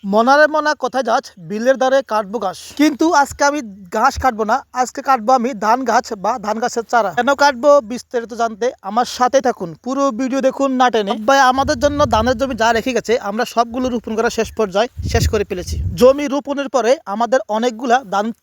মনারে মনা কোথায় যাচ্ছ, বিলের ধারে কাটবো ঘাস। কিন্তু আজকে আমি ঘাস কাটবো না, আজকে কাটবো আমি ধান গাছ বা ধান গাছের চারা। কেন কাটবো বিস্তারিত জানতে আমার সাথে থাকুন, পুরো ভিডিও দেখুন না টেনে। ভাই আমাদের জন্য ধানের জমি যা রেখে গেছে আমরা সবগুলো রোপণ করা শেষ পর্যায়ে শেষ করে ফেলেছি। জমি রোপণের পরে আমাদের অনেকগুলা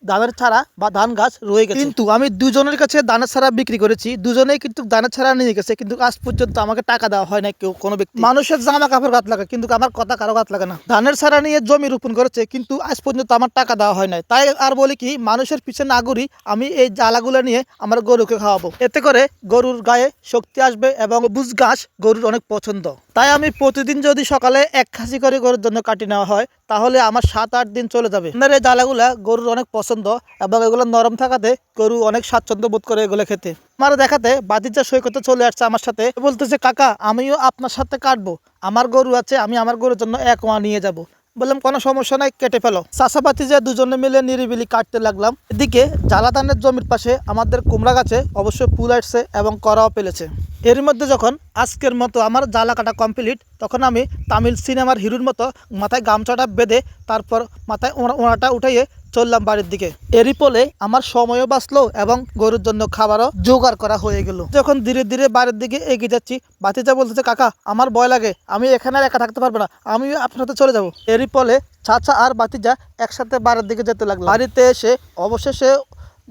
ধানের চারা বা ধান গাছ রয়ে গেছে, কিন্তু আমি দুজনের কাছে ধানের চারা বিক্রি করেছি, দুজনেই কিন্তু ধানের চারা নিয়ে গেছে, কিন্তু আজ পর্যন্ত আমাকে টাকা দেওয়া হয় না কেউ কোনো ব্যক্তি। মানুষের জামা কাপড় গাছ লাগে কিন্তু আমার কথা কারো গাছ লাগে না। ধানের চারা নিয়ে জমি রোপণ করেছে কিন্তু আজ পর্যন্ত আমার টাকা দেওয়া হয় নাই। তাই আর বলি কি, মানুষের পিছনে না ঘুরি, আমি এই জ্বালাগুলো নিয়ে আমার গরুকে খাওয়াবো। এতে করে গরুর গায়ে শক্তি আসবে এবং সবুজ ঘাস গরুর অনেক পছন্দ। তাই আমি প্রতিদিন যদি সকালে এক খাসি করে গরুর জন্য কাটি নেওয়া হয় তাহলে আমার 7-8 দিন চলে যাবে। আপনার এই জ্বালাগুলা গরুর অনেক পছন্দ এবং এগুলো নরম থাকাতে গরু অনেক স্বাচ্ছন্দ্য বোধ করে এগুলো খেতে। আমার দেখাতে বাতিজা সৈকতে চলে আসছে আমার সাথে, বলতেছে কাকা আমিও আপনার সাথে কাটবো, আমার গরু আছে, আমি আমার গরুর জন্য এক ওয়া নিয়ে যাব। বললাম কোনো সমস্যা নাই, কেটে ফেলো। চাষাপাতি যে দুজনে মিলে নিরিবিলি কাটতে লাগলাম। এদিকে জ্বালা ধানের জমির পাশে আমাদের কুমড়া গাছে অবশ্য ফুল আসছে এবং করাও পেলেছে। এর মধ্যে যখন আজকের মতো আমার জ্বালা কাটা কমপ্লিট, তখন আমি তামিল সিনেমার হিরোর মতো মাথায় গামছাটা বেঁধে তারপর মাথায় ওনাটা উঠাইয়ে চললাম বাড়ির দিকে। এরই ফলে আমার সময়ও বাঁচলো এবং গরুর জন্য খাবারও জোগাড় করা হয়ে গেল। যখন ধীরে ধীরে বাড়ির দিকে এগিয়ে যাচ্ছি, বাতিজা বলতেছে কাকা আমার ভয় লাগে, আমি এখানে আর একা থাকতে পারবো না, আমি আপনার সাথে চলে যাবো। এরই ফলে চাচা আর বাতিজা একসাথে বাড়ির দিকে যেতে লাগলো। বাড়িতে এসে অবশেষে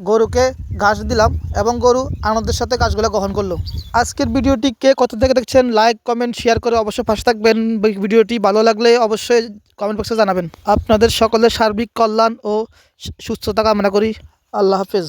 গরুকে ঘাস দিলাম এবং গরু আনন্দের সাথে ঘাসগুলো গ্রহণ করলো। আজকের ভিডিওটি কে কত থেকে দেখছেন লাইক কমেন্ট শেয়ার করে অবশ্যই পাশে থাকবেন। ভিডিওটি ভালো লাগলে অবশ্যই কমেন্ট বক্সে জানাবেন। আপনাদের সকলের সার্বিক কল্যাণ ও সুস্থতা কামনা করি। আল্লাহ হাফেজ।